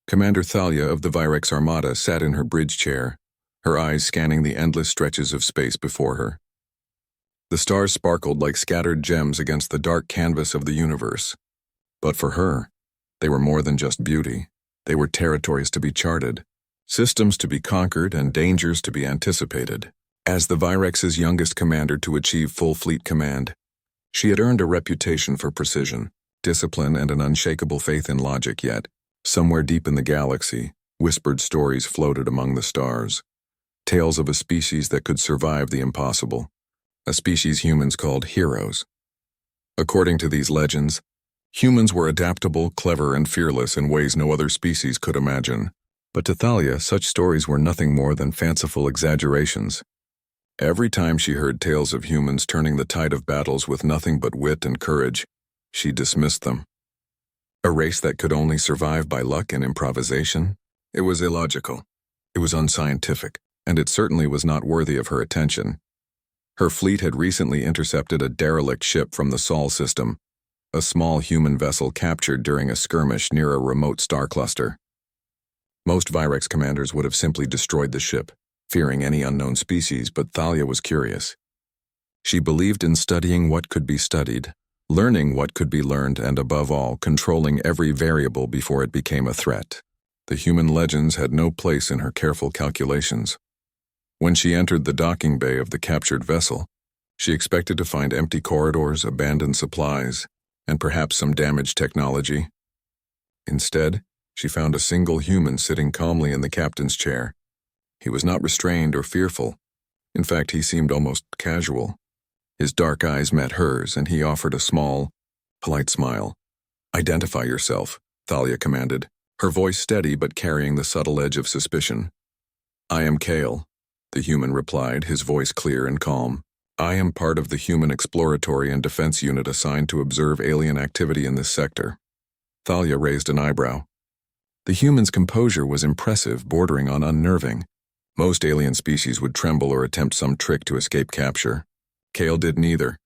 Commander Thalia of the Virex Armada sat in her bridge chair, her eyes scanning the endless stretches of space before her. The stars sparkled like scattered gems against the dark canvas of the universe. But for her, they were more than just beauty. They were territories to be charted, systems to be conquered, and dangers to be anticipated. As the Virex's youngest commander to achieve full fleet command, she had earned a reputation for precision, discipline, and an unshakable faith in logic. Yet, somewhere deep in the galaxy, whispered stories floated among the stars. Tales of a species that could survive the impossible. A species humans called heroes. According to these legends, humans were adaptable, clever, and fearless in ways no other species could imagine. But to Thalia, such stories were nothing more than fanciful exaggerations. Every time she heard tales of humans turning the tide of battles with nothing but wit and courage, she dismissed them. A race that could only survive by luck and improvisation? It was illogical. It was unscientific, and it certainly was not worthy of her attention. Her fleet had recently intercepted a derelict ship from the Sol system, a small human vessel captured during a skirmish near a remote star cluster. Most Virex commanders would have simply destroyed the ship, fearing any unknown species, but Thalia was curious. She believed in studying what could be studied, learning what could be learned, and above all, controlling every variable before it became a threat. The human legends had no place in her careful calculations. When she entered the docking bay of the captured vessel, she expected to find empty corridors, abandoned supplies, and perhaps some damaged technology. Instead, she found a single human sitting calmly in the captain's chair. He was not restrained or fearful. In fact, he seemed almost casual. His dark eyes met hers, and he offered a small, polite smile. "Identify yourself," Thalia commanded, her voice steady but carrying the subtle edge of suspicion. "I am Kale," the human replied, his voice clear and calm. "I am part of the Human Exploratory and Defense Unit assigned to observe alien activity in this sector." Thalia raised an eyebrow. The human's composure was impressive, bordering on unnerving. Most alien species would tremble or attempt some trick to escape capture. Kale did neither.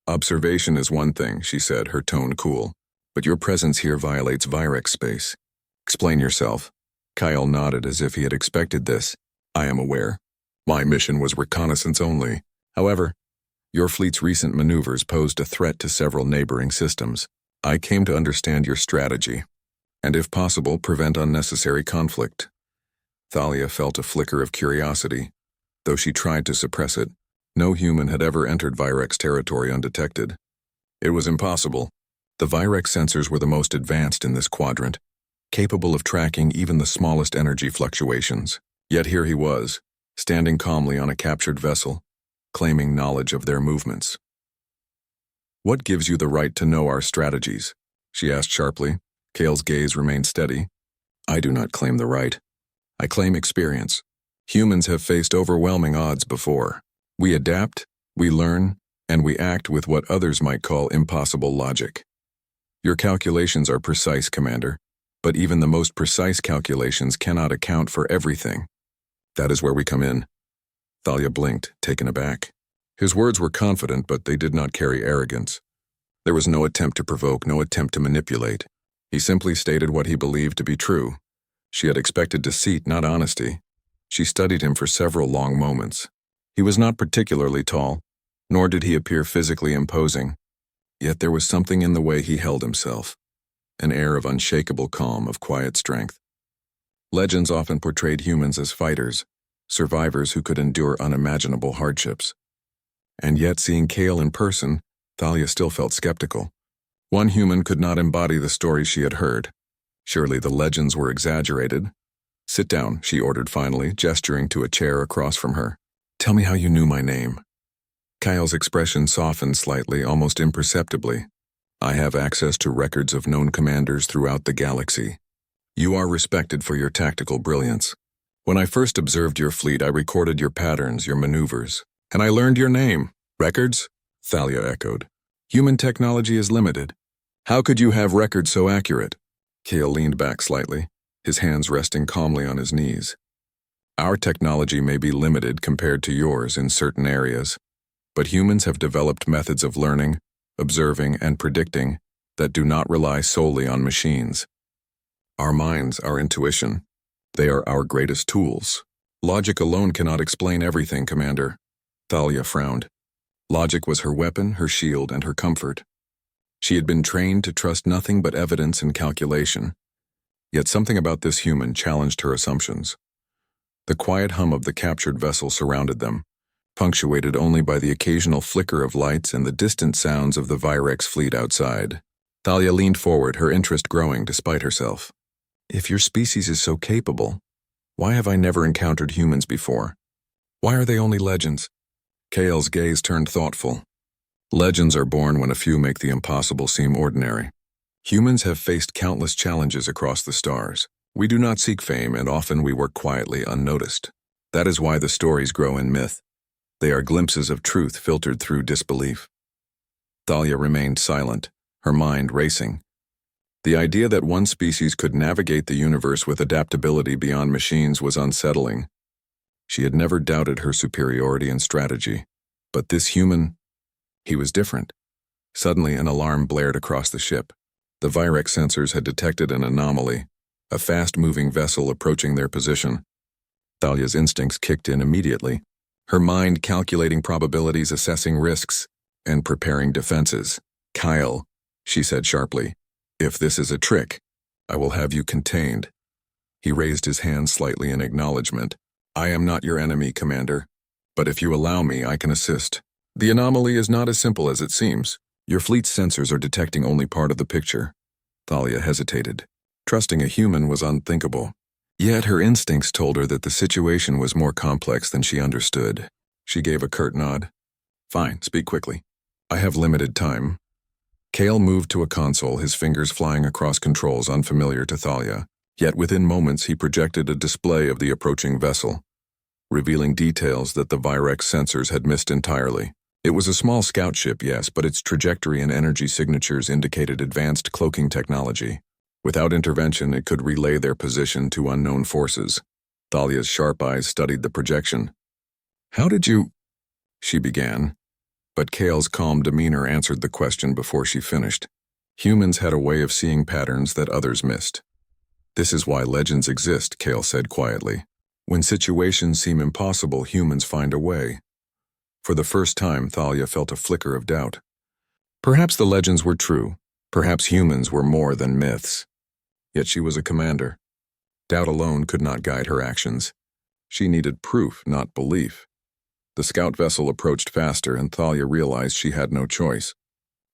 "Observation is one thing," she said, her tone cool, "but your presence here violates Virex space. Explain yourself." Kyle nodded as if he had expected this. "I am aware. My mission was reconnaissance only. However, your fleet's recent maneuvers posed a threat to several neighboring systems. I came to understand your strategy, and if possible, prevent unnecessary conflict." Thalia felt a flicker of curiosity, though she tried to suppress it. No human had ever entered Virex territory undetected. It was impossible. The Virex sensors were the most advanced in this quadrant, capable of tracking even the smallest energy fluctuations. Yet here he was, standing calmly on a captured vessel, claiming knowledge of their movements. "What gives you the right to know our strategies?" she asked sharply. Kale's gaze remained steady. "I do not claim the right. I claim experience. Humans have faced overwhelming odds before. We adapt, we learn, and we act with what others might call impossible logic. Your calculations are precise, Commander, but even the most precise calculations cannot account for everything. That is where we come in." Thalia blinked, taken aback. His words were confident, but they did not carry arrogance. There was no attempt to provoke, no attempt to manipulate. He simply stated what he believed to be true. She had expected deceit, not honesty. She studied him for several long moments. He was not particularly tall, nor did he appear physically imposing. Yet there was something in the way he held himself, an air of unshakable calm, of quiet strength. Legends often portrayed humans as fighters, survivors who could endure unimaginable hardships. And yet, seeing Kale in person, Thalia still felt skeptical. One human could not embody the stories she had heard. Surely the legends were exaggerated. "Sit down," she ordered finally, gesturing to a chair across from her. "Tell me how you knew my name." Kyle's expression softened slightly, almost imperceptibly. "I have access to records of known commanders throughout the galaxy. You are respected for your tactical brilliance. When I first observed your fleet, I recorded your patterns, your maneuvers, and I learned your name." "Records?" Thalia echoed. "Human technology is limited. How could you have records so accurate?" Kale leaned back slightly, his hands resting calmly on his knees. "Our technology may be limited compared to yours in certain areas, but humans have developed methods of learning, observing, and predicting that do not rely solely on machines. Our minds, our intuition, they are our greatest tools. Logic alone cannot explain everything, Commander. Thalia frowned. Logic was her weapon, her shield, and her comfort. She had been trained to trust nothing but evidence and calculation. Yet something about this human challenged her assumptions. The quiet hum of the captured vessel surrounded them, punctuated only by the occasional flicker of lights and the distant sounds of the Virex fleet outside. Thalia leaned forward, her interest growing despite herself. If your species is so capable, why have I never encountered humans before? Why are they only legends? Kale's gaze turned thoughtful. Legends are born when a few make the impossible seem ordinary. Humans have faced countless challenges across the stars. We do not seek fame, and often we work quietly, unnoticed. That is why the stories grow in myth. They are glimpses of truth filtered through disbelief. Thalia remained silent, her mind racing. The idea that one species could navigate the universe with adaptability beyond machines was unsettling. She had never doubted her superiority and strategy. But this human, he was different. Suddenly, an alarm blared across the ship. The Virex sensors had detected an anomaly, a fast-moving vessel approaching their position. Thalia's instincts kicked in immediately, her mind calculating probabilities, assessing risks, and preparing defenses. "Kyle," she said sharply, "if this is a trick, I will have you contained." He raised his hand slightly in acknowledgement. "I am not your enemy, Commander, but if you allow me, I can assist. The anomaly is not as simple as it seems. Your fleet's sensors are detecting only part of the picture." Thalia hesitated. Trusting a human was unthinkable. Yet her instincts told her that the situation was more complex than she understood. She gave a curt nod. "Fine, speak quickly. I have limited time." Kale moved to a console, his fingers flying across controls unfamiliar to Thalia. Yet within moments he projected a display of the approaching vessel, revealing details that the Virex sensors had missed entirely. It was a small scout ship, yes, but its trajectory and energy signatures indicated advanced cloaking technology. Without intervention, it could relay their position to unknown forces. Thalia's sharp eyes studied the projection. "How did you—" she began, but Kale's calm demeanor answered the question before she finished. Humans had a way of seeing patterns that others missed. "This is why legends exist," Kale said quietly. "When situations seem impossible, humans find a way." For the first time, Thalia felt a flicker of doubt. Perhaps the legends were true. Perhaps humans were more than myths. Yet she was a commander. Doubt alone could not guide her actions. She needed proof, not belief. The scout vessel approached faster, and Thalia realized she had no choice.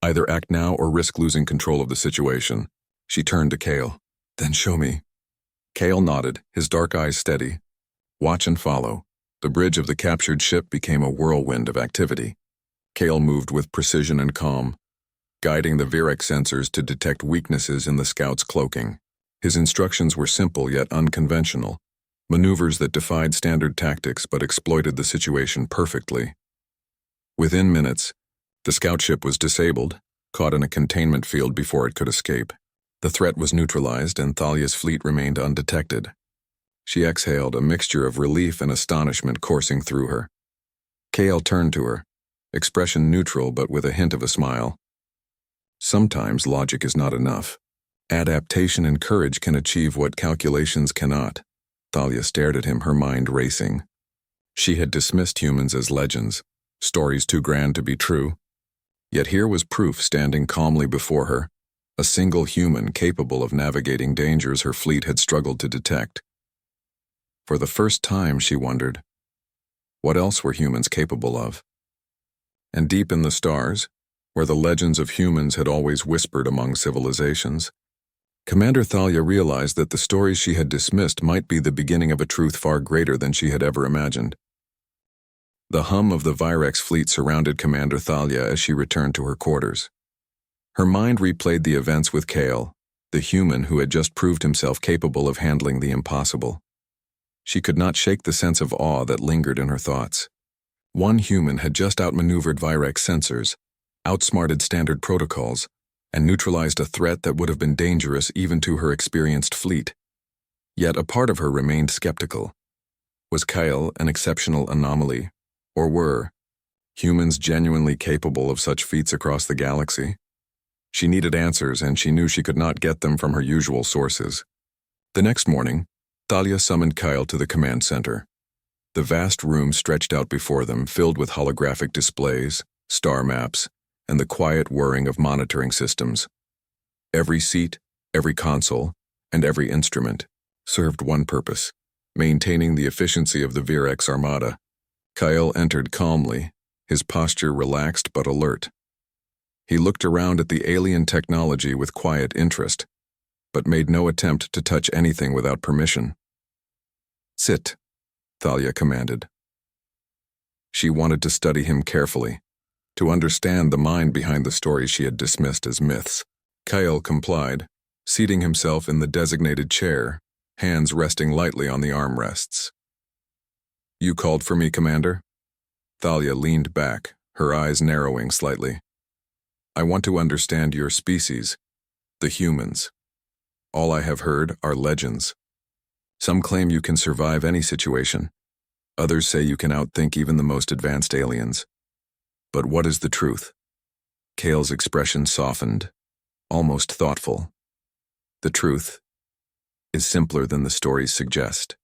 Either act now or risk losing control of the situation. She turned to Kale. "Then show me." Kale nodded, his dark eyes steady. "Watch and follow." The bridge of the captured ship became a whirlwind of activity. Kale moved with precision and calm, guiding the Virex sensors to detect weaknesses in the scout's cloaking. His instructions were simple yet unconventional, maneuvers that defied standard tactics but exploited the situation perfectly. Within minutes, the scout ship was disabled, caught in a containment field before it could escape. The threat was neutralized, and Thalia's fleet remained undetected. She exhaled, a mixture of relief and astonishment coursing through her. Kale turned to her, expression neutral but with a hint of a smile. "Sometimes logic is not enough. Adaptation and courage can achieve what calculations cannot." Thalia stared at him, her mind racing. She had dismissed humans as legends, stories too grand to be true. Yet here was proof standing calmly before her, a single human capable of navigating dangers her fleet had struggled to detect. For the first time, she wondered, what else were humans capable of? And deep in the stars, where the legends of humans had always whispered among civilizations, Commander Thalia realized that the stories she had dismissed might be the beginning of a truth far greater than she had ever imagined. The hum of the Virex fleet surrounded Commander Thalia as she returned to her quarters. Her mind replayed the events with Kale, the human who had just proved himself capable of handling the impossible. She could not shake the sense of awe that lingered in her thoughts. One human had just outmaneuvered Virex sensors, outsmarted standard protocols, and neutralized a threat that would have been dangerous even to her experienced fleet. Yet a part of her remained skeptical. Was Kyle an exceptional anomaly, or were humans genuinely capable of such feats across the galaxy? She needed answers, and she knew she could not get them from her usual sources. The next morning, Thalia summoned Kyle to the command center. The vast room stretched out before them, filled with holographic displays, star maps, and the quiet whirring of monitoring systems. Every seat, every console, and every instrument served one purpose: maintaining the efficiency of the Virex armada. Kyle entered calmly, his posture relaxed but alert. He looked around at the alien technology with quiet interest, but made no attempt to touch anything without permission. "Sit," Thalia commanded. She wanted to study him carefully, to understand the mind behind the stories she had dismissed as myths. Kyle complied, seating himself in the designated chair, hands resting lightly on the armrests. "You called for me, Commander?" Thalia leaned back, her eyes narrowing slightly. "I want to understand your species, the humans. All I have heard are legends. Some claim you can survive any situation. Others say you can outthink even the most advanced aliens. But what is the truth?" Kale's expression softened, almost thoughtful. "The truth is simpler than the stories suggest.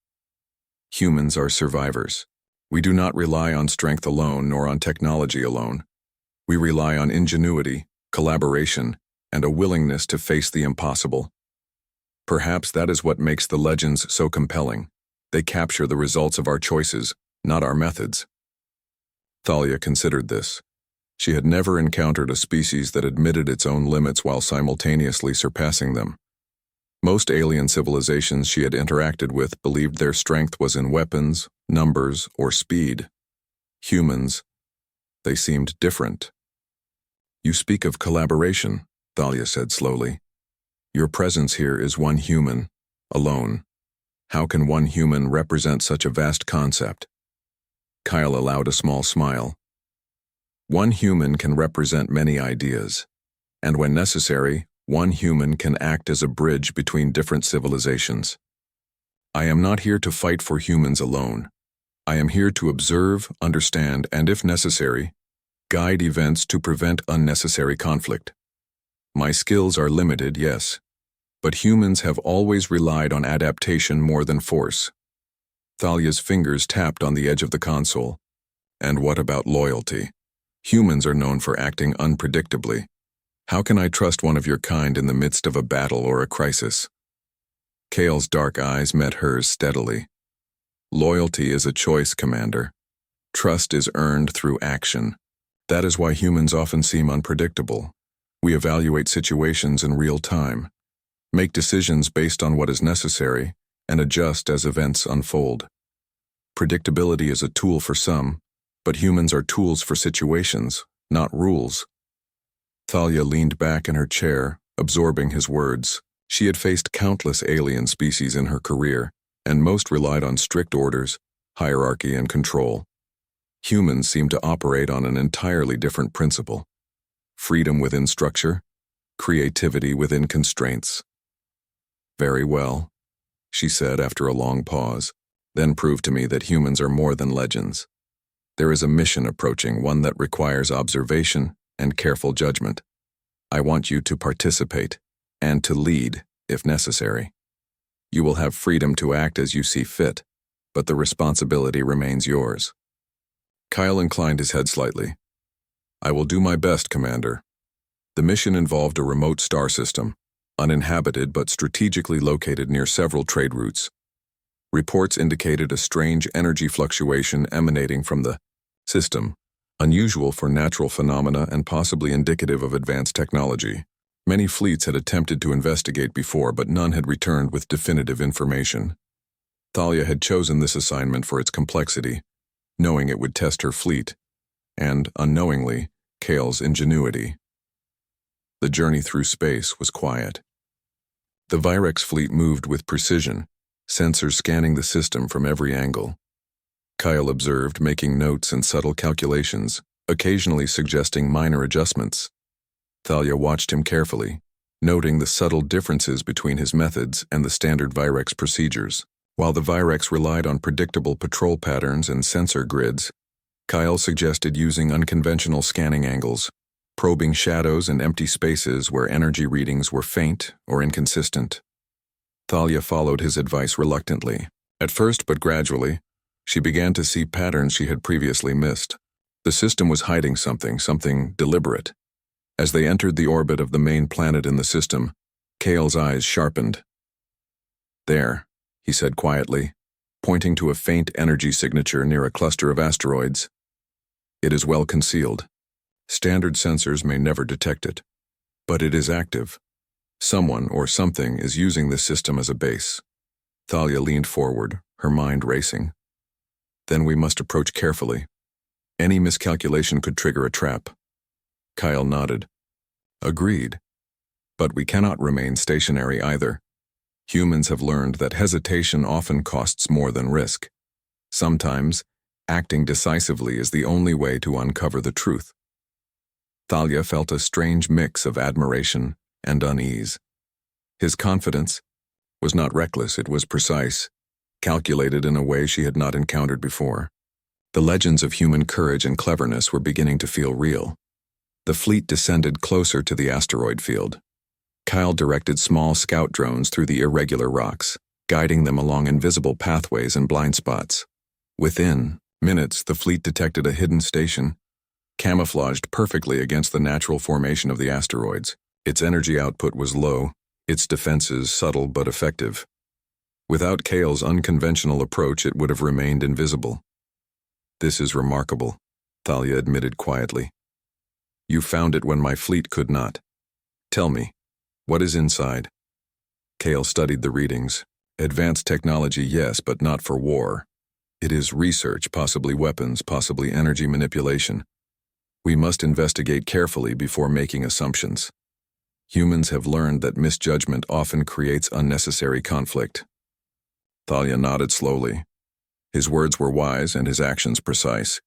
Humans are survivors. We do not rely on strength alone nor on technology alone. We rely on ingenuity, collaboration, and a willingness to face the impossible. Perhaps that is what makes the legends so compelling. They capture the results of our choices, not our methods." Thalia considered this. She had never encountered a species that admitted its own limits while simultaneously surpassing them. Most alien civilizations she had interacted with believed their strength was in weapons, numbers, or speed. Humans, they seemed different. "You speak of collaboration," Thalia said slowly. "Your presence here is one human, alone. How can one human represent such a vast concept?" Kyle allowed a small smile. "One human can represent many ideas, and when necessary, one human can act as a bridge between different civilizations. I am not here to fight for humans alone. I am here to observe, understand, and if necessary, guide events to prevent unnecessary conflict. My skills are limited, yes, but humans have always relied on adaptation more than force." Thalia's fingers tapped on the edge of the console. "And what about loyalty? Humans are known for acting unpredictably. How can I trust one of your kind in the midst of a battle or a crisis?" Kale's dark eyes met hers steadily. "Loyalty is a choice, Commander. Trust is earned through action. That is why humans often seem unpredictable. We evaluate situations in real time, make decisions based on what is necessary, and adjust as events unfold. Predictability is a tool for some, but humans are tools for situations, not rules." Thalia leaned back in her chair, absorbing his words. She had faced countless alien species in her career, and most relied on strict orders, hierarchy, and control. Humans seemed to operate on an entirely different principle: freedom within structure, creativity within constraints. "Very well," she said after a long pause, "then prove to me that humans are more than legends. There is a mission approaching, one that requires observation and careful judgment. I want you to participate, and to lead, if necessary. You will have freedom to act as you see fit, but the responsibility remains yours." Kyle inclined his head slightly. "I will do my best, Commander." The mission involved a remote star system, uninhabited but strategically located near several trade routes. Reports indicated a strange energy fluctuation emanating from the system, unusual for natural phenomena and possibly indicative of advanced technology. Many fleets had attempted to investigate before, but none had returned with definitive information. Thalia had chosen this assignment for its complexity, knowing it would test her fleet, and, unknowingly, Kale's ingenuity. The journey through space was quiet. The Virex fleet moved with precision, sensors scanning the system from every angle. Kyle observed, making notes and subtle calculations, occasionally suggesting minor adjustments. Thalia watched him carefully, noting the subtle differences between his methods and the standard Virex procedures. While the Virex relied on predictable patrol patterns and sensor grids, Kyle suggested using unconventional scanning angles, probing shadows and empty spaces where energy readings were faint or inconsistent. Thalia followed his advice reluctantly. At first, but gradually, she began to see patterns she had previously missed. The system was hiding something deliberate. As they entered the orbit of the main planet in the system, Kale's eyes sharpened. "There," he said quietly, pointing to a faint energy signature near a cluster of asteroids. "It is well concealed. Standard sensors may never detect it. But it is active. Someone or something is using this system as a base." Thalia leaned forward, her mind racing. "Then we must approach carefully. Any miscalculation could trigger a trap." Kyle nodded. "Agreed. But we cannot remain stationary either. Humans have learned that hesitation often costs more than risk. Sometimes, acting decisively is the only way to uncover the truth." Thalia felt a strange mix of admiration and unease. His confidence was not reckless, it was precise, calculated in a way she had not encountered before. The legends of human courage and cleverness were beginning to feel real. The fleet descended closer to the asteroid field. Kyle directed small scout drones through the irregular rocks, guiding them along invisible pathways and blind spots. Within minutes, the fleet detected a hidden station, camouflaged perfectly against the natural formation of the asteroids. Its energy output was low, its defenses subtle but effective. Without Kale's unconventional approach, it would have remained invisible. "This is remarkable," Thalia admitted quietly. "You found it when my fleet could not. Tell me, what is inside?" Kale studied the readings. "Advanced technology, yes, but not for war. It is research, possibly weapons, possibly energy manipulation. We must investigate carefully before making assumptions. Humans have learned that misjudgment often creates unnecessary conflict." Thalia nodded slowly. His words were wise and his actions precise.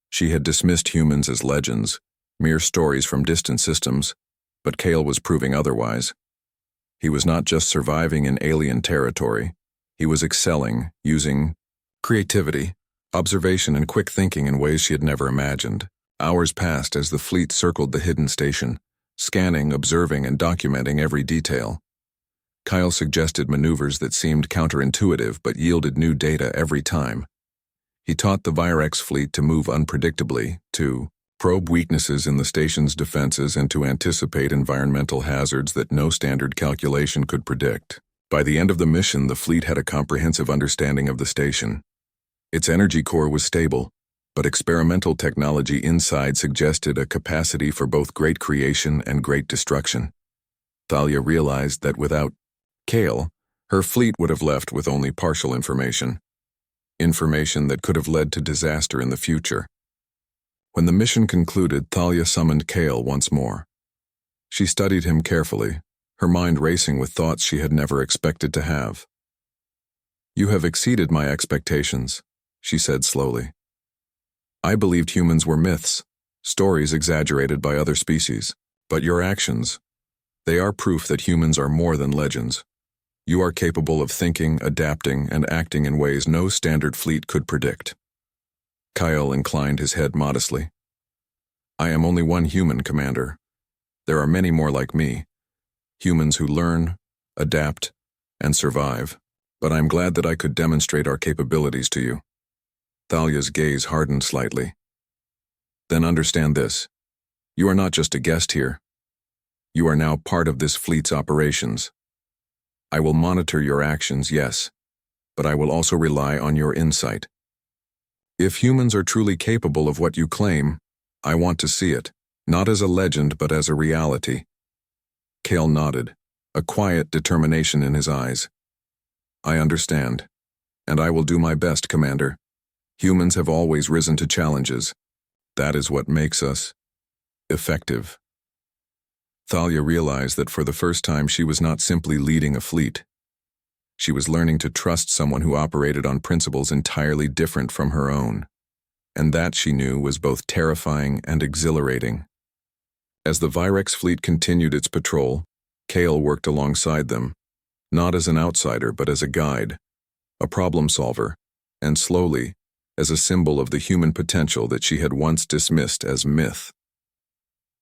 She had dismissed humans as legends, mere stories from distant systems, but Kale was proving otherwise. He was not just surviving in alien territory, he was excelling, using creativity, observation, and quick thinking in ways she had never imagined. Hours passed as the fleet circled the hidden station, scanning, observing, and documenting every detail. Kyle suggested maneuvers that seemed counterintuitive but yielded new data every time. He taught the Virex fleet to move unpredictably, to probe weaknesses in the station's defenses, and to anticipate environmental hazards that no standard calculation could predict. By the end of the mission, the fleet had a comprehensive understanding of the station. Its energy core was stable, but experimental technology inside suggested a capacity for both great creation and great destruction. Thalia realized that without Kale, her fleet would have left with only partial information that could have led to disaster in the future. When the mission concluded, Thalia summoned Kale once more. She studied him carefully, her mind racing with thoughts she had never expected to have. "You have exceeded my expectations," she said slowly. "I believed humans were myths, stories exaggerated by other species. But your actions, they are proof that humans are more than legends. You are capable of thinking, adapting, and acting in ways no standard fleet could predict." Kyle inclined his head modestly. "I am only one human, Commander. There are many more like me, humans who learn, adapt, and survive, but I am glad that I could demonstrate our capabilities to you." Thalia's gaze hardened slightly. "Then understand this. You are not just a guest here. You are now part of this fleet's operations. I will monitor your actions, yes, but I will also rely on your insight. If humans are truly capable of what you claim, I want to see it, not as a legend but as a reality." Kale nodded, a quiet determination in his eyes. "I understand, and I will do my best, Commander. Humans have always risen to challenges. That is what makes us effective." Thalia realized that for the first time she was not simply leading a fleet. She was learning to trust someone who operated on principles entirely different from her own. And that, she knew, was both terrifying and exhilarating. As the Virex fleet continued its patrol, Kale worked alongside them, not as an outsider but as a guide, a problem solver, and slowly, as a symbol of the human potential that she had once dismissed as myth.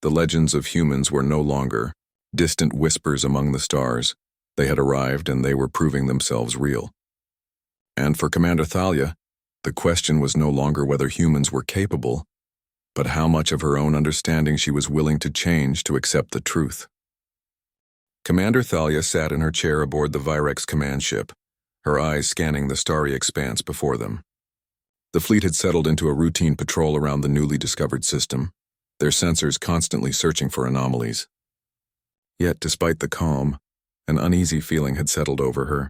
The legends of humans were no longer distant whispers among the stars. They had arrived and they were proving themselves real. And for Commander Thalia, the question was no longer whether humans were capable, but how much of her own understanding she was willing to change to accept the truth. Commander Thalia sat in her chair aboard the Virex command ship, her eyes scanning the starry expanse before them. The fleet had settled into a routine patrol around the newly discovered system, their sensors constantly searching for anomalies. Yet, despite the calm, an uneasy feeling had settled over her.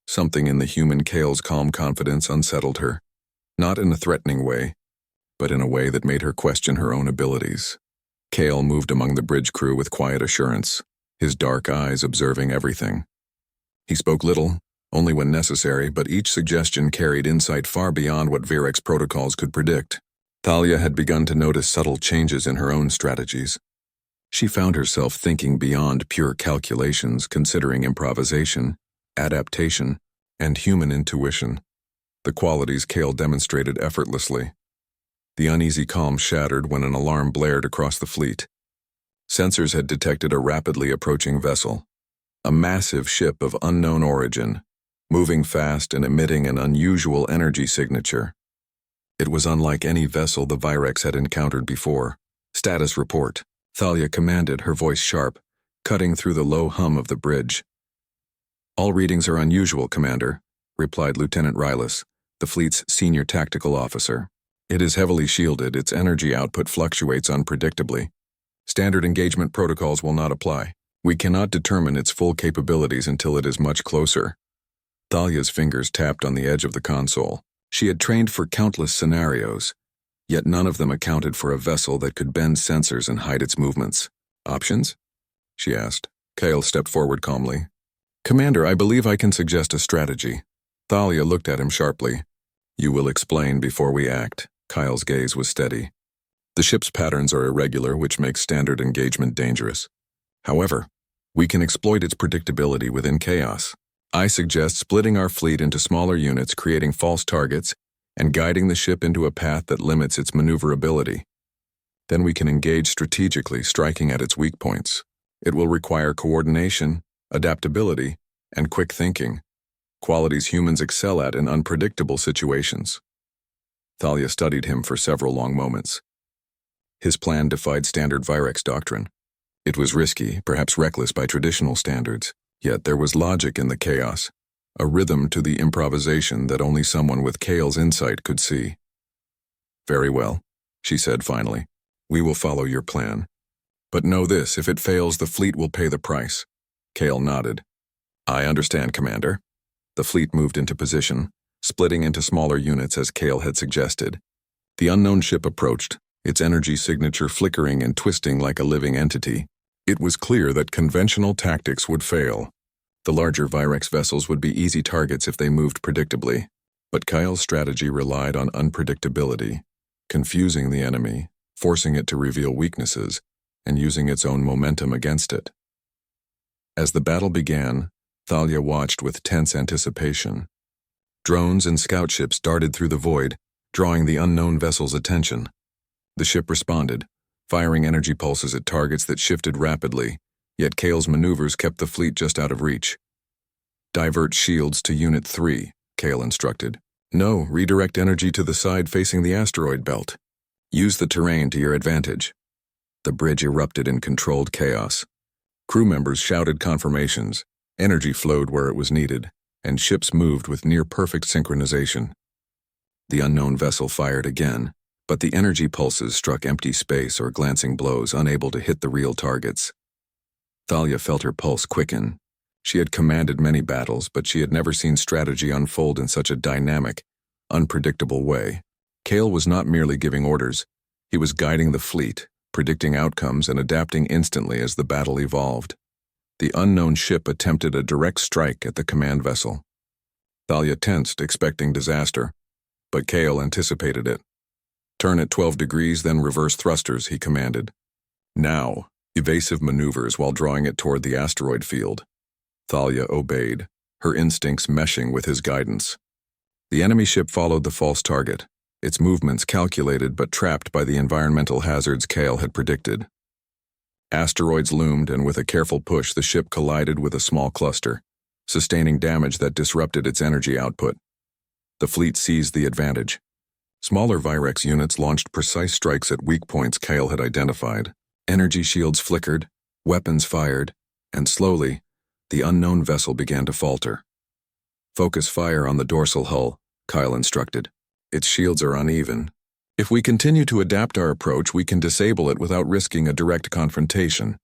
Something in the human Kale's calm confidence unsettled her, not in a threatening way, but in a way that made her question her own abilities. Kale moved among the bridge crew with quiet assurance, his dark eyes observing everything. He spoke little, only when necessary, but each suggestion carried insight far beyond what Virex protocols could predict. Thalia had begun to notice subtle changes in her own strategies. She found herself thinking beyond pure calculations, considering improvisation, adaptation, and human intuition, the qualities Kale demonstrated effortlessly. The uneasy calm shattered when an alarm blared across the fleet. Sensors had detected a rapidly approaching vessel, a massive ship of unknown origin, moving fast and emitting an unusual energy signature. It was unlike any vessel the Virex had encountered before. "Status report," Thalia commanded, her voice sharp, cutting through the low hum of the bridge. "All readings are unusual, Commander," replied Lieutenant Rylas, the fleet's senior tactical officer. "It is heavily shielded, its energy output fluctuates unpredictably. Standard engagement protocols will not apply. We cannot determine its full capabilities until it is much closer." Thalia's fingers tapped on the edge of the console. She had trained for countless scenarios, yet none of them accounted for a vessel that could bend sensors and hide its movements. "Options?" she asked. Kale stepped forward calmly. "Commander, I believe I can suggest a strategy." Thalia looked at him sharply. "You will explain before we act." Kyle's gaze was steady. "The ship's patterns are irregular, which makes standard engagement dangerous. However, we can exploit its predictability within chaos. I suggest splitting our fleet into smaller units, creating false targets, and guiding the ship into a path that limits its maneuverability. Then we can engage strategically, striking at its weak points. It will require coordination, adaptability, and quick thinking, qualities humans excel at in unpredictable situations." Thalia studied him for several long moments. His plan defied standard Virex doctrine. It was risky, perhaps reckless by traditional standards, yet there was logic in the chaos, a rhythm to the improvisation that only someone with Kale's insight could see. "Very well," she said finally. "We will follow your plan. But know this, if it fails, the fleet will pay the price." Kale nodded. "I understand, Commander." The fleet moved into position, splitting into smaller units as Kale had suggested. The unknown ship approached, its energy signature flickering and twisting like a living entity. It was clear that conventional tactics would fail. The larger Virex vessels would be easy targets if they moved predictably, but Kyle's strategy relied on unpredictability, confusing the enemy, forcing it to reveal weaknesses, and using its own momentum against it. As the battle began, Thalia watched with tense anticipation. Drones and scout ships darted through the void, drawing the unknown vessel's attention. The ship responded, firing energy pulses at targets that shifted rapidly, yet Kale's maneuvers kept the fleet just out of reach. "Divert shields to Unit 3, Kale instructed. "No, redirect energy to the side facing the asteroid belt. Use the terrain to your advantage." The bridge erupted in controlled chaos. Crew members shouted confirmations, energy flowed where it was needed, and ships moved with near-perfect synchronization. The unknown vessel fired again, but the energy pulses struck empty space or glancing blows, unable to hit the real targets. Thalia felt her pulse quicken. She had commanded many battles, but she had never seen strategy unfold in such a dynamic, unpredictable way. Kale was not merely giving orders. He was guiding the fleet, predicting outcomes and adapting instantly as the battle evolved. The unknown ship attempted a direct strike at the command vessel. Thalia tensed, expecting disaster, but Kale anticipated it. "Turn at 12 degrees, then reverse thrusters," he commanded. "Now." Evasive maneuvers while drawing it toward the asteroid field. Thalia obeyed, her instincts meshing with his guidance. The enemy ship followed the false target, its movements calculated but trapped by the environmental hazards Kale had predicted. Asteroids loomed, and with a careful push, the ship collided with a small cluster, sustaining damage that disrupted its energy output. The fleet seized the advantage. Smaller Virex units launched precise strikes at weak points Kale had identified. Energy shields flickered, weapons fired, and slowly, the unknown vessel began to falter. "Focus fire on the dorsal hull," Kyle instructed. "Its shields are uneven. If we continue to adapt our approach, we can disable it without risking a direct confrontation."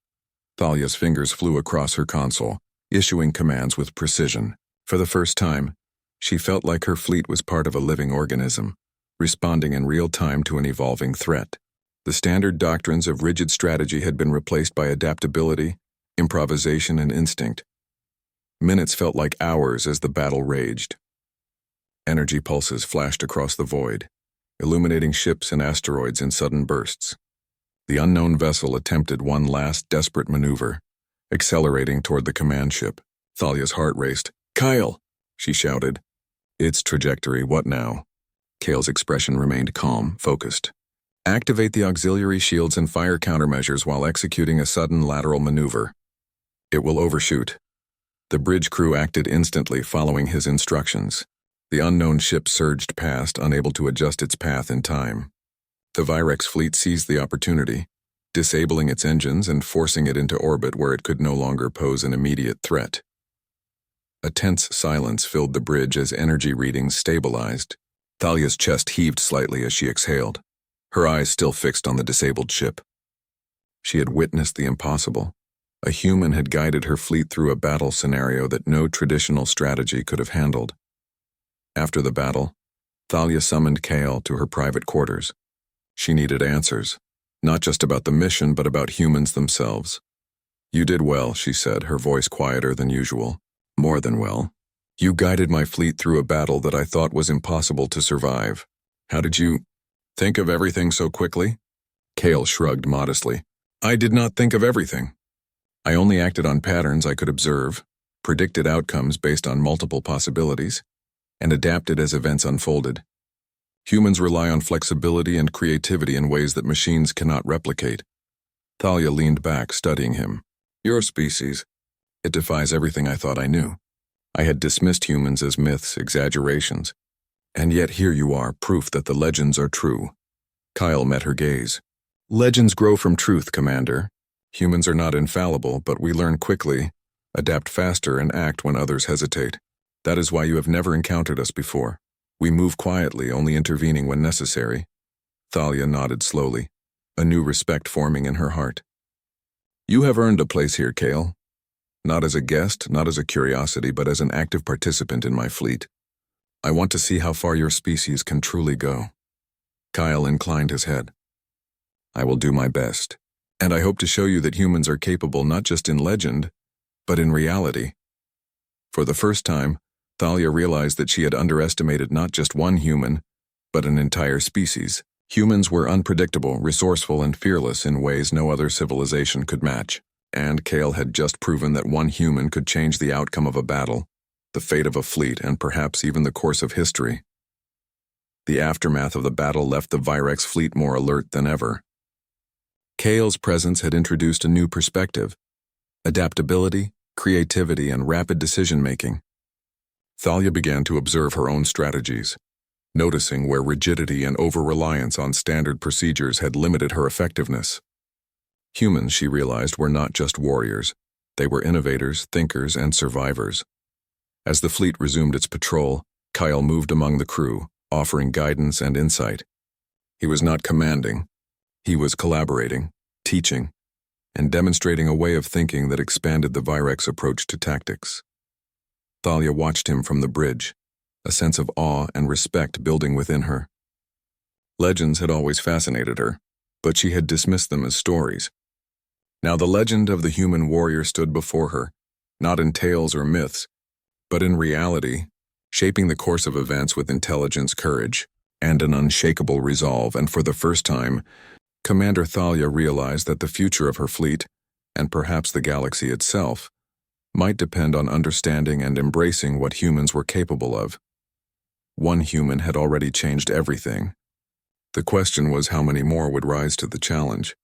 Thalia's fingers flew across her console, issuing commands with precision. For the first time, she felt like her fleet was part of a living organism, responding in real time to an evolving threat. The standard doctrines of rigid strategy had been replaced by adaptability, improvisation, and instinct. Minutes felt like hours as the battle raged. Energy pulses flashed across the void, illuminating ships and asteroids in sudden bursts. The unknown vessel attempted one last desperate maneuver, accelerating toward the command ship. Thalia's heart raced. "Kyle!" she shouted. "Its trajectory, what now?" Kale's expression remained calm, focused. "Activate the auxiliary shields and fire countermeasures while executing a sudden lateral maneuver. It will overshoot." The bridge crew acted instantly, following his instructions. The unknown ship surged past, unable to adjust its path in time. The Virex fleet seized the opportunity, disabling its engines and forcing it into orbit where it could no longer pose an immediate threat. A tense silence filled the bridge as energy readings stabilized. Thalia's chest heaved slightly as she exhaled, her eyes still fixed on the disabled ship. She had witnessed the impossible. A human had guided her fleet through a battle scenario that no traditional strategy could have handled. After the battle, Thalia summoned Kale to her private quarters. She needed answers, not just about the mission, but about humans themselves. "You did well," she said, her voice quieter than usual. "More than well. You guided my fleet through a battle that I thought was impossible to survive. How did you think of everything so quickly?" Kale shrugged modestly. "I did not think of everything. I only acted on patterns I could observe, predicted outcomes based on multiple possibilities, and adapted as events unfolded. Humans rely on flexibility and creativity in ways that machines cannot replicate." Thalia leaned back, studying him. "Your species. It defies everything I thought I knew. I had dismissed humans as myths, exaggerations. And yet here you are, proof that the legends are true." Kyle met her gaze. "Legends grow from truth, Commander. Humans are not infallible, but we learn quickly, adapt faster, and act when others hesitate. That is why you have never encountered us before. We move quietly, only intervening when necessary." Thalia nodded slowly, a new respect forming in her heart. "You have earned a place here, Kale. Not as a guest, not as a curiosity, but as an active participant in my fleet. I want to see how far your species can truly go." Kyle inclined his head. "I will do my best, and I hope to show you that humans are capable not just in legend, but in reality." For the first time, Thalia realized that she had underestimated not just one human, but an entire species. Humans were unpredictable, resourceful, and fearless in ways no other civilization could match. And Kale had just proven that one human could change the outcome of a battle, the fate of a fleet, and perhaps even the course of history. The aftermath of the battle left the Virex fleet more alert than ever. Kale's presence had introduced a new perspective: adaptability, creativity, and rapid decision-making. Thalia began to observe her own strategies, noticing where rigidity and over-reliance on standard procedures had limited her effectiveness. Humans, she realized, were not just warriors. They were innovators, thinkers, and survivors. As the fleet resumed its patrol, Kyle moved among the crew, offering guidance and insight. He was not commanding. He was collaborating, teaching, and demonstrating a way of thinking that expanded the Virex approach to tactics. Thalia watched him from the bridge, a sense of awe and respect building within her. Legends had always fascinated her, but she had dismissed them as stories. Now the legend of the human warrior stood before her, not in tales or myths, but in reality, shaping the course of events with intelligence, courage, and an unshakable resolve. And for the first time, Commander Thalia realized that the future of her fleet, and perhaps the galaxy itself, might depend on understanding and embracing what humans were capable of. One human had already changed everything. The question was how many more would rise to the challenge.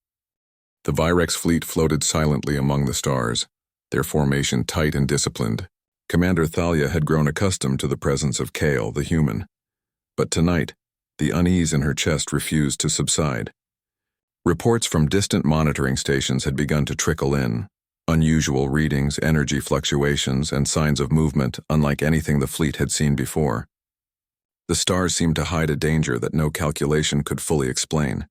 The Virex fleet floated silently among the stars, their formation tight and disciplined. Commander Thalia had grown accustomed to the presence of Kale, the human. But tonight, the unease in her chest refused to subside. Reports from distant monitoring stations had begun to trickle in. Unusual readings, energy fluctuations, and signs of movement unlike anything the fleet had seen before. The stars seemed to hide a danger that no calculation could fully explain.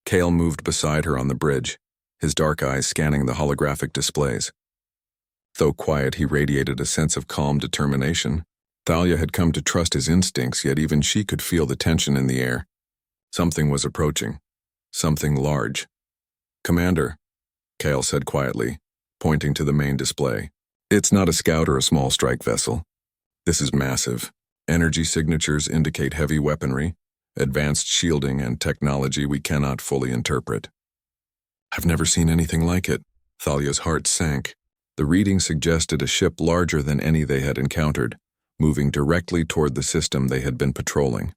Kale moved beside her on the bridge, his dark eyes scanning the holographic displays. Though quiet, he radiated a sense of calm determination. Thalia had come to trust his instincts, yet even she could feel the tension in the air. Something was approaching. Something large. "Commander," Kale said quietly, pointing to the main display. "It's not a scout or a small strike vessel. This is massive. Energy signatures indicate heavy weaponry, advanced shielding, and technology we cannot fully interpret." "I've never seen anything like it." Thalia's heart sank. The reading suggested a ship larger than any they had encountered, moving directly toward the system they had been patrolling.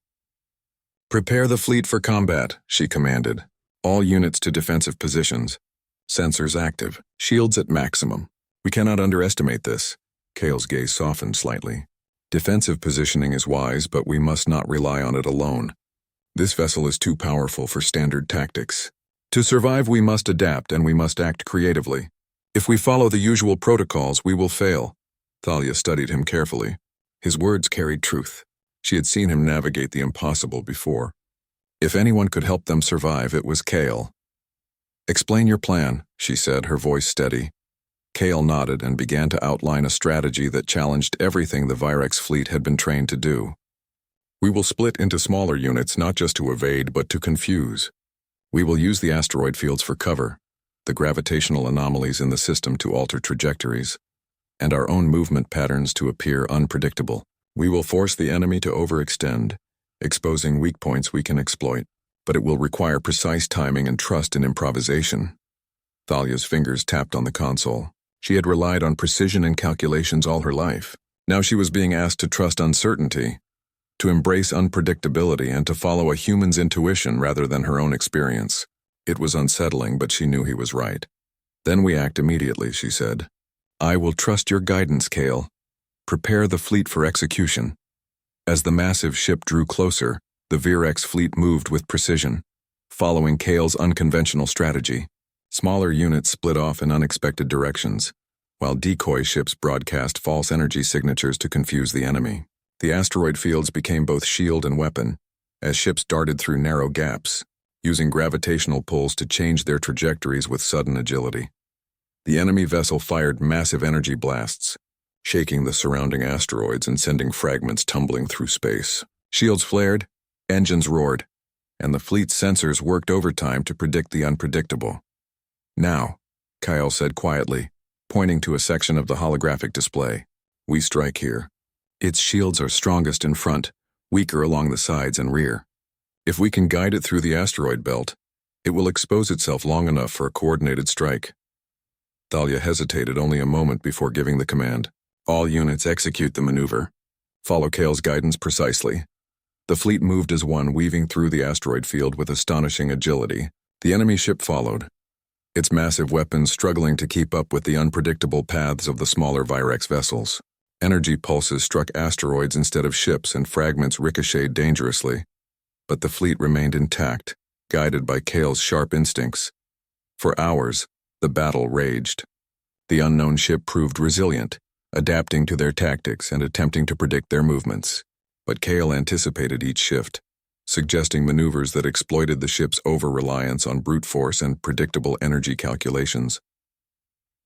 "Prepare the fleet for combat," she commanded. "All units to defensive positions. Sensors active, shields at maximum. We cannot underestimate this." Kale's gaze softened slightly. "Defensive positioning is wise, but we must not rely on it alone. This vessel is too powerful for standard tactics. To survive, we must adapt, and we must act creatively. If we follow the usual protocols, we will fail." Thalia studied him carefully. His words carried truth. She had seen him navigate the impossible before. If anyone could help them survive, it was Kale. "Explain your plan," she said, her voice steady. Kale nodded and began to outline a strategy that challenged everything the Virex fleet had been trained to do. "We will split into smaller units, not just to evade, but to confuse. We will use the asteroid fields for cover, the gravitational anomalies in the system to alter trajectories, and our own movement patterns to appear unpredictable. We will force the enemy to overextend, exposing weak points we can exploit, but it will require precise timing and trust in improvisation." Thalia's fingers tapped on the console. She had relied on precision and calculations all her life. Now she was being asked to trust uncertainty, to embrace unpredictability, and to follow a human's intuition rather than her own experience. It was unsettling, but she knew he was right. "Then we act immediately," she said. "I will trust your guidance, Kale. Prepare the fleet for execution." As the massive ship drew closer, the Virex fleet moved with precision, following Kale's unconventional strategy. Smaller units split off in unexpected directions, while decoy ships broadcast false energy signatures to confuse the enemy. The asteroid fields became both shield and weapon, as ships darted through narrow gaps, using gravitational pulls to change their trajectories with sudden agility. The enemy vessel fired massive energy blasts, shaking the surrounding asteroids and sending fragments tumbling through space. Shields flared, engines roared, and the fleet's sensors worked overtime to predict the unpredictable. "Now," Kyle said quietly, pointing to a section of the holographic display, "we strike here. Its shields are strongest in front, weaker along the sides and rear. If we can guide it through the asteroid belt, it will expose itself long enough for a coordinated strike." Thalia hesitated only a moment before giving the command. "All units execute the maneuver. Follow Kale's guidance precisely." The fleet moved as one, weaving through the asteroid field with astonishing agility. The enemy ship followed, its massive weapons struggling to keep up with the unpredictable paths of the smaller Virex vessels. Energy pulses struck asteroids instead of ships, and fragments ricocheted dangerously. But the fleet remained intact, guided by Kale's sharp instincts. For hours, the battle raged. The unknown ship proved resilient, adapting to their tactics and attempting to predict their movements. But Kale anticipated each shift, suggesting maneuvers that exploited the ship's over-reliance on brute force and predictable energy calculations.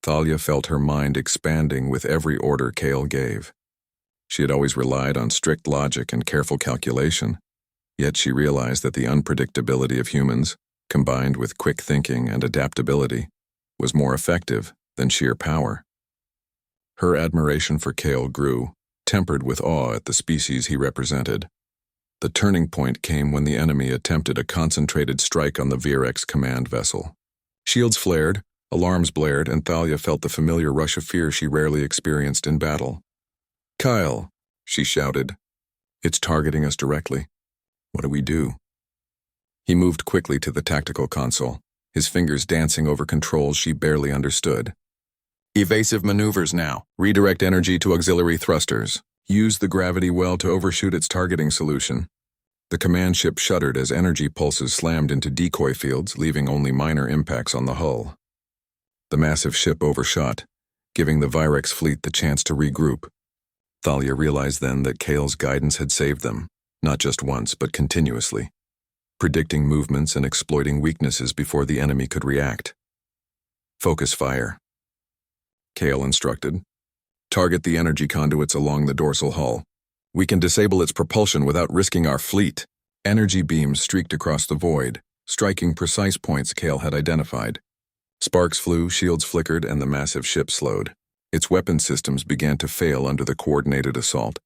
Thalia felt her mind expanding with every order Kale gave. She had always relied on strict logic and careful calculation, yet she realized that the unpredictability of humans, combined with quick thinking and adaptability, was more effective than sheer power. Her admiration for Kale grew, tempered with awe at the species he represented. The turning point came when the enemy attempted a concentrated strike on the Virex command vessel. Shields flared, alarms blared, and Thalia felt the familiar rush of fear she rarely experienced in battle. "Kyle," she shouted. "It's targeting us directly. What do we do?" He moved quickly to the tactical console, his fingers dancing over controls she barely understood. Evasive maneuvers now. Redirect energy to auxiliary thrusters. Use the gravity well to overshoot its targeting solution. The command ship shuddered as energy pulses slammed into decoy fields, leaving only minor impacts on the hull. The massive ship overshot, giving the Virex fleet the chance to regroup. Thalia realized then that Kale's guidance had saved them, not just once, but continuously, predicting movements and exploiting weaknesses before the enemy could react. Focus fire, Kale instructed. Target the energy conduits along the dorsal hull. We can disable its propulsion without risking our fleet. Energy beams streaked across the void, striking precise points Kale had identified. Sparks flew, shields flickered, and the massive ship slowed. Its weapon systems began to fail under the coordinated assault.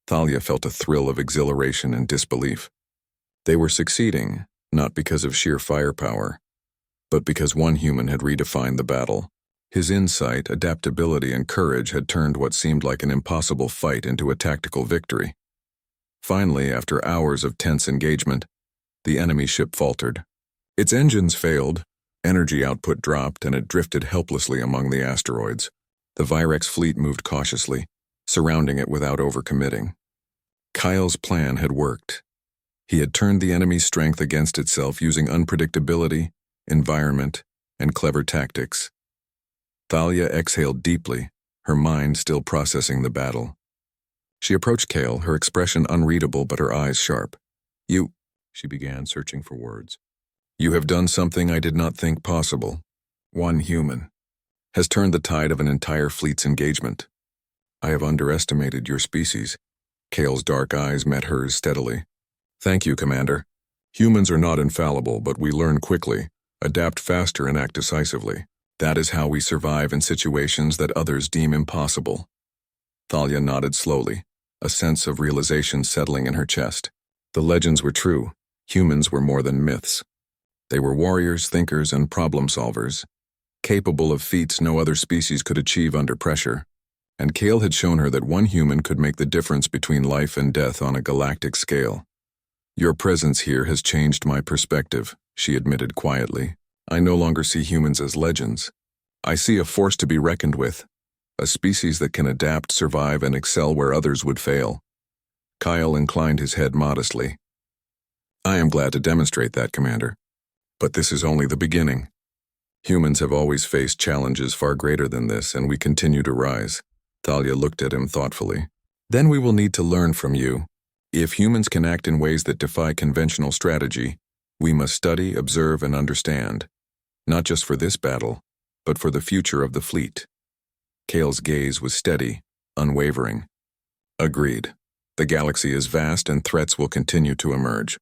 Thalia felt a thrill of exhilaration and disbelief. They were succeeding, not because of sheer firepower, but because one human had redefined the battle. His insight, adaptability, and courage had turned what seemed like an impossible fight into a tactical victory. Finally, after hours of tense engagement, the enemy ship faltered. Its engines failed, energy output dropped, and it drifted helplessly among the asteroids. The Virex fleet moved cautiously, surrounding it without overcommitting. Kyle's plan had worked. He had turned the enemy's strength against itself using unpredictability, environment, and clever tactics. Thalia exhaled deeply, her mind still processing the battle. She approached Kale, her expression unreadable but her eyes sharp. She began, searching for words. You have done something I did not think possible. One human has turned the tide of an entire fleet's engagement. I have underestimated your species. Kale's dark eyes met hers steadily. Thank you, Commander. Humans are not infallible, but we learn quickly, adapt faster, and act decisively. That is how we survive in situations that others deem impossible. Thalia nodded slowly, a sense of realization settling in her chest. The legends were true. Humans were more than myths. They were warriors, thinkers, and problem-solvers, capable of feats no other species could achieve under pressure. And Kale had shown her that one human could make the difference between life and death on a galactic scale. Your presence here has changed my perspective, she admitted quietly. I no longer see humans as legends. I see a force to be reckoned with, a species that can adapt, survive, and excel where others would fail. Kyle inclined his head modestly. I am glad to demonstrate that, Commander. But this is only the beginning. Humans have always faced challenges far greater than this, and we continue to rise. Thalia looked at him thoughtfully. Then we will need to learn from you. If humans can act in ways that defy conventional strategy, we must study, observe, and understand. Not just for this battle, but for the future of the fleet. Kale's gaze was steady, unwavering. Agreed. The galaxy is vast and threats will continue to emerge.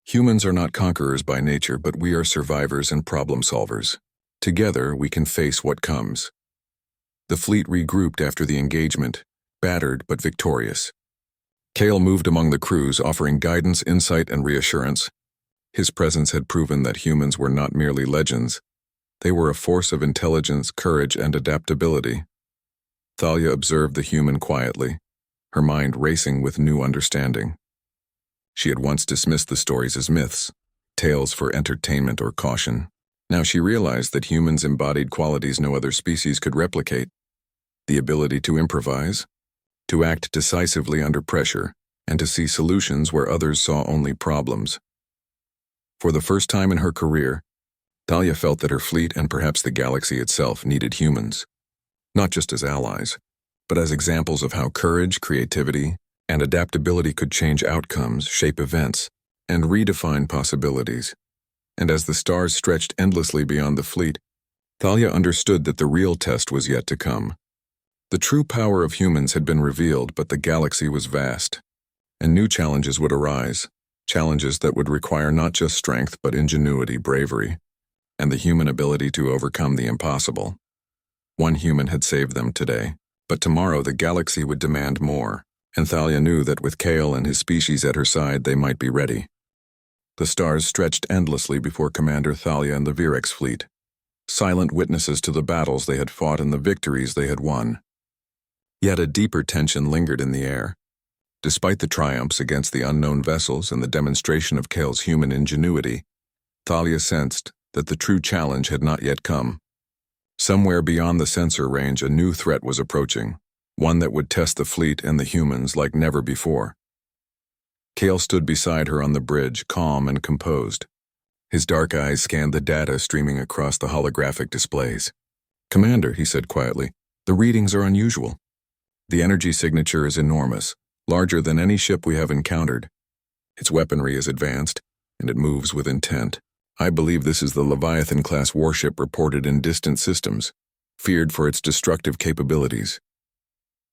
Humans are not conquerors by nature, but we are survivors and problem solvers. Together, we can face what comes. The fleet regrouped after the engagement, battered but victorious. Kale moved among the crews, offering guidance, insight, and reassurance. His presence had proven that humans were not merely legends. They were a force of intelligence, courage, and adaptability. Thalia observed the human quietly, her mind racing with new understanding. She had once dismissed the stories as myths, tales for entertainment or caution. Now she realized that humans embodied qualities no other species could replicate: the ability to improvise, to act decisively under pressure, and to see solutions where others saw only problems. For the first time in her career, Thalia felt that her fleet and perhaps the galaxy itself needed humans, not just as allies, but as examples of how courage, creativity, and adaptability could change outcomes, shape events, and redefine possibilities. And as the stars stretched endlessly beyond the fleet, Thalia understood that the real test was yet to come. The true power of humans had been revealed, but the galaxy was vast, and new challenges would arise, challenges that would require not just strength but ingenuity, bravery, and the human ability to overcome the impossible. One human had saved them today, but tomorrow the galaxy would demand more, and Thalia knew that with Kale and his species at her side, they might be ready. The stars stretched endlessly before Commander Thalia and the Virex fleet, silent witnesses to the battles they had fought and the victories they had won. Yet a deeper tension lingered in the air. Despite the triumphs against the unknown vessels and the demonstration of Kale's human ingenuity, Thalia sensed that the true challenge had not yet come. Somewhere beyond the sensor range, a new threat was approaching, one that would test the fleet and the humans like never before. Kale stood beside her on the bridge, calm and composed. His dark eyes scanned the data streaming across the holographic displays. "Commander," he said quietly, "the readings are unusual. The energy signature is enormous, larger than any ship we have encountered. Its weaponry is advanced, and it moves with intent. I believe this is the Leviathan-class warship reported in distant systems, feared for its destructive capabilities."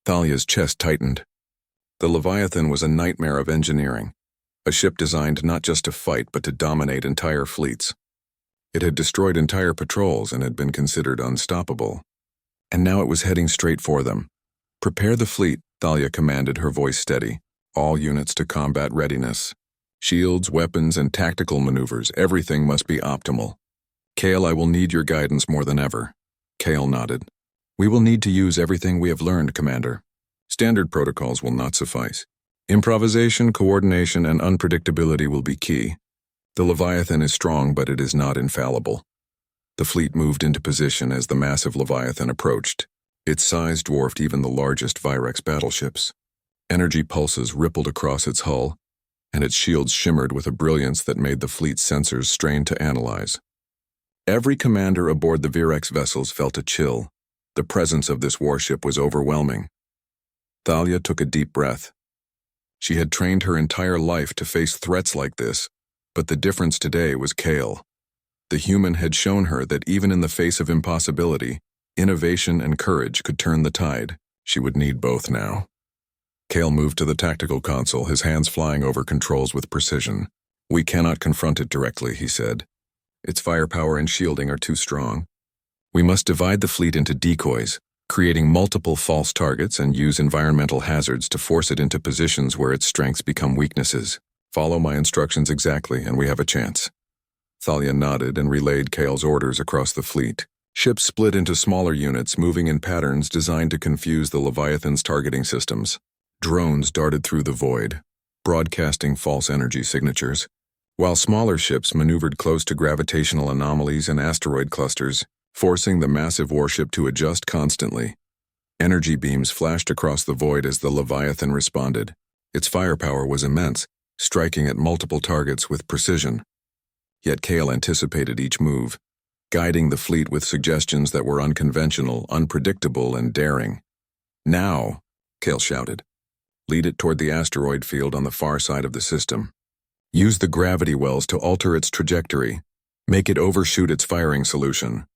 Thalia's chest tightened. The Leviathan was a nightmare of engineering, a ship designed not just to fight but to dominate entire fleets. It had destroyed entire patrols and had been considered unstoppable. And now it was heading straight for them. "Prepare the fleet," Thalia commanded, her voice steady. "All units to combat readiness. Shields, weapons, and tactical maneuvers, everything must be optimal. Kale, I will need your guidance more than ever." Kale nodded. "We will need to use everything we have learned, Commander. Standard protocols will not suffice. Improvisation, coordination, and unpredictability will be key. The Leviathan is strong, but it is not infallible." The fleet moved into position as the massive Leviathan approached. Its size dwarfed even the largest Virex battleships. Energy pulses rippled across its hull, and its shields shimmered with a brilliance that made the fleet's sensors strain to analyze. Every commander aboard the Virex vessels felt a chill. The presence of this warship was overwhelming. Thalia took a deep breath. She had trained her entire life to face threats like this, but the difference today was Kale. The human had shown her that even in the face of impossibility, innovation and courage could turn the tide. She would need both now. Kale moved to the tactical console, his hands flying over controls with precision. "We cannot confront it directly," he said. "Its firepower and shielding are too strong. We must divide the fleet into decoys, creating multiple false targets, and use environmental hazards to force it into positions where its strengths become weaknesses. Follow my instructions exactly, and we have a chance." Thalia nodded and relayed Kale's orders across the fleet. Ships split into smaller units, moving in patterns designed to confuse the Leviathan's targeting systems. Drones darted through the void, broadcasting false energy signatures, while smaller ships maneuvered close to gravitational anomalies and asteroid clusters, forcing the massive warship to adjust constantly. Energy beams flashed across the void as the Leviathan responded. Its firepower was immense, striking at multiple targets with precision. Yet Kale anticipated each move, guiding the fleet with suggestions that were unconventional, unpredictable, and daring. "Now," Kale shouted. "Lead it toward the asteroid field on the far side of the system. Use the gravity wells to alter its trajectory. Make it overshoot its firing solution."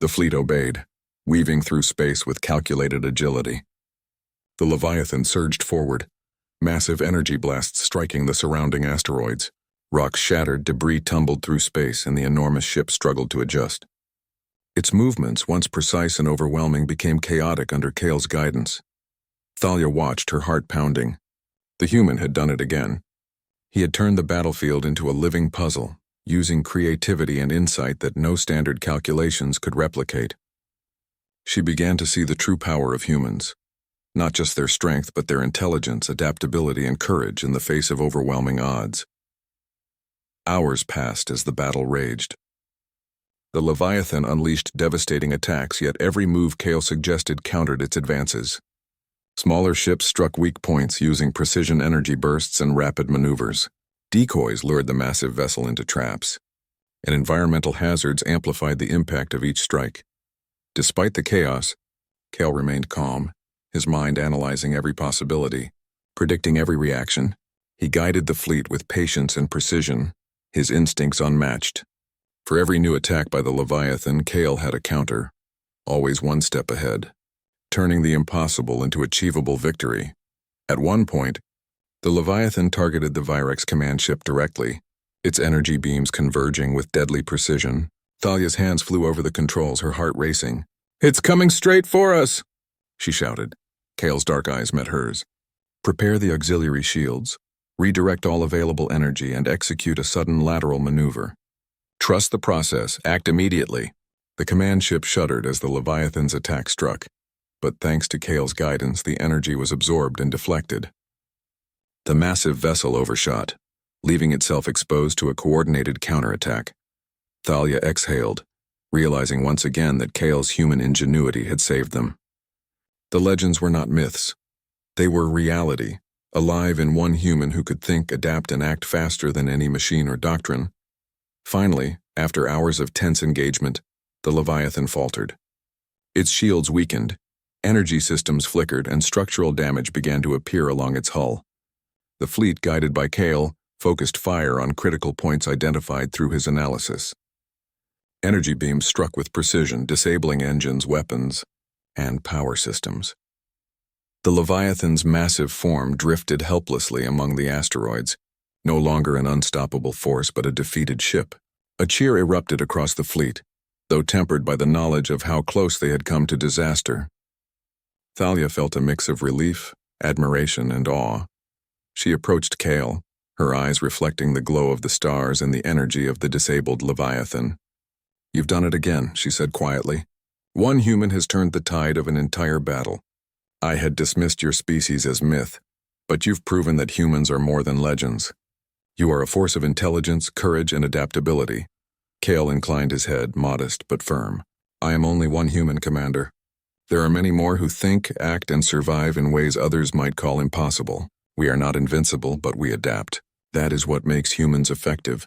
The fleet obeyed, weaving through space with calculated agility. The Leviathan surged forward, massive energy blasts striking the surrounding asteroids. Rocks shattered, debris tumbled through space, and the enormous ship struggled to adjust. Its movements, once precise and overwhelming, became chaotic under Kale's guidance. Thalia watched, her heart pounding. The human had done it again. He had turned the battlefield into a living puzzle, using creativity and insight that no standard calculations could replicate. She began to see the true power of humans, not just their strength, but their intelligence, adaptability, and courage in the face of overwhelming odds. Hours passed as the battle raged. The Leviathan unleashed devastating attacks, yet every move Kale suggested countered its advances. Smaller ships struck weak points using precision energy bursts and rapid maneuvers. Decoys lured the massive vessel into traps, and environmental hazards amplified the impact of each strike. Despite the chaos, Kale remained calm, his mind analyzing every possibility, predicting every reaction. He guided the fleet with patience and precision, his instincts unmatched. For every new attack by the Leviathan, Kale had a counter, always one step ahead, turning the impossible into achievable victory. At one point, the Leviathan targeted the Virex command ship directly, its energy beams converging with deadly precision. Thalia's hands flew over the controls, her heart racing. "It's coming straight for us!" she shouted. Kale's dark eyes met hers. "Prepare the auxiliary shields, redirect all available energy, and execute a sudden lateral maneuver. Trust the process, act immediately." The command ship shuddered as the Leviathan's attack struck, but thanks to Kale's guidance, the energy was absorbed and deflected. The massive vessel overshot, leaving itself exposed to a coordinated counterattack. Thalia exhaled, realizing once again that Kale's human ingenuity had saved them. The legends were not myths. They were reality, alive in one human who could think, adapt, and act faster than any machine or doctrine. Finally, after hours of tense engagement, the Leviathan faltered. Its shields weakened, energy systems flickered, and structural damage began to appear along its hull. The fleet, guided by Kale, focused fire on critical points identified through his analysis. Energy beams struck with precision, disabling engines, weapons, and power systems. The Leviathan's massive form drifted helplessly among the asteroids, no longer an unstoppable force but a defeated ship. A cheer erupted across the fleet, though tempered by the knowledge of how close they had come to disaster. Thalia felt a mix of relief, admiration, and awe. She approached Kale, her eyes reflecting the glow of the stars and the energy of the disabled Leviathan. "You've done it again," she said quietly. "One human has turned the tide of an entire battle. I had dismissed your species as myth, but you've proven that humans are more than legends. You are a force of intelligence, courage, and adaptability." Kale inclined his head, modest but firm. "I am only one human, Commander. There are many more who think, act, and survive in ways others might call impossible. We are not invincible, but we adapt. That is what makes humans effective."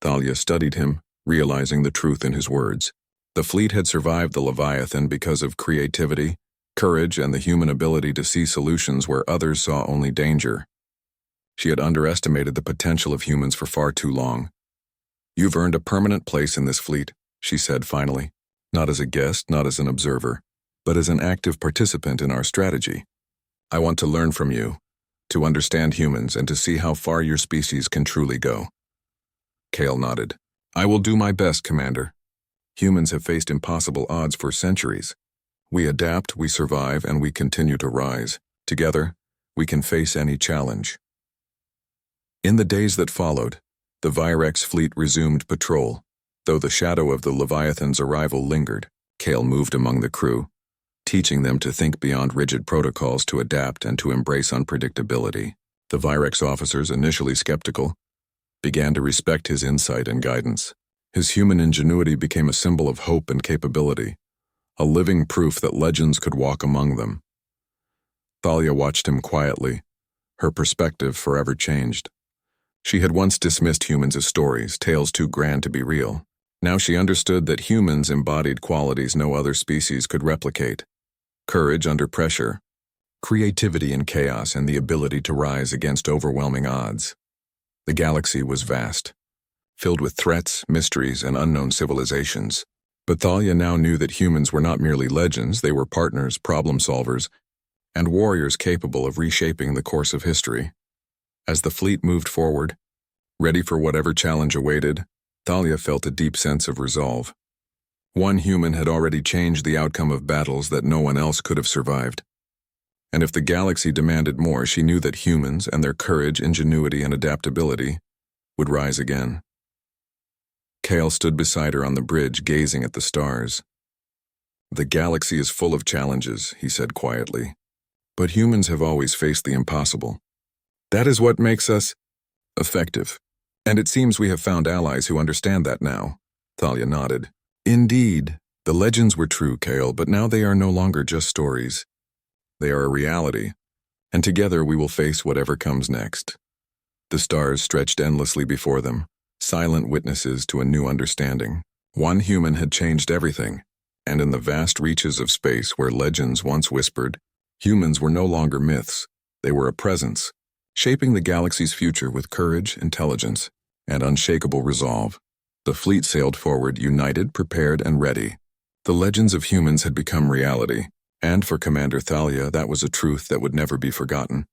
Thalia studied him, realizing the truth in his words. The fleet had survived the Leviathan because of creativity, courage, and the human ability to see solutions where others saw only danger. She had underestimated the potential of humans for far too long. "You've earned a permanent place in this fleet," she said finally, "not as a guest, not as an observer, but as an active participant in our strategy. I want to learn from you, to understand humans, and to see how far your species can truly go." Kale nodded. "I will do my best, Commander. Humans have faced impossible odds for centuries. We adapt, we survive, and we continue to rise. Together, we can face any challenge." In the days that followed, the Virex fleet resumed patrol. Though the shadow of the Leviathan's arrival lingered, Kale moved among the crew, teaching them to think beyond rigid protocols, to adapt, and to embrace unpredictability. The Virex officers, initially skeptical, began to respect his insight and guidance. His human ingenuity became a symbol of hope and capability, a living proof that legends could walk among them. Thalia watched him quietly, her perspective forever changed. She had once dismissed humans as stories, tales too grand to be real. Now she understood that humans embodied qualities no other species could replicate: courage under pressure, creativity in chaos, and the ability to rise against overwhelming odds. The galaxy was vast, filled with threats, mysteries, and unknown civilizations. But Thalia now knew that humans were not merely legends, they were partners, problem solvers, and warriors capable of reshaping the course of history. As the fleet moved forward, ready for whatever challenge awaited, Thalia felt a deep sense of resolve. One human had already changed the outcome of battles that no one else could have survived. And if the galaxy demanded more, she knew that humans and their courage, ingenuity, and adaptability would rise again. Kale stood beside her on the bridge, gazing at the stars. "The galaxy is full of challenges," he said quietly. "But humans have always faced the impossible. That is what makes us effective. And it seems we have found allies who understand that now." Thalia nodded. "Indeed, the legends were true, Kale, but now they are no longer just stories. They are a reality, and together we will face whatever comes next." The stars stretched endlessly before them, silent witnesses to a new understanding. One human had changed everything, and in the vast reaches of space where legends once whispered, humans were no longer myths. They were a presence, shaping the galaxy's future with courage, intelligence, and unshakable resolve. The fleet sailed forward, united, prepared, and ready. The legends of humans had become reality, and for Commander Thalia, that was a truth that would never be forgotten.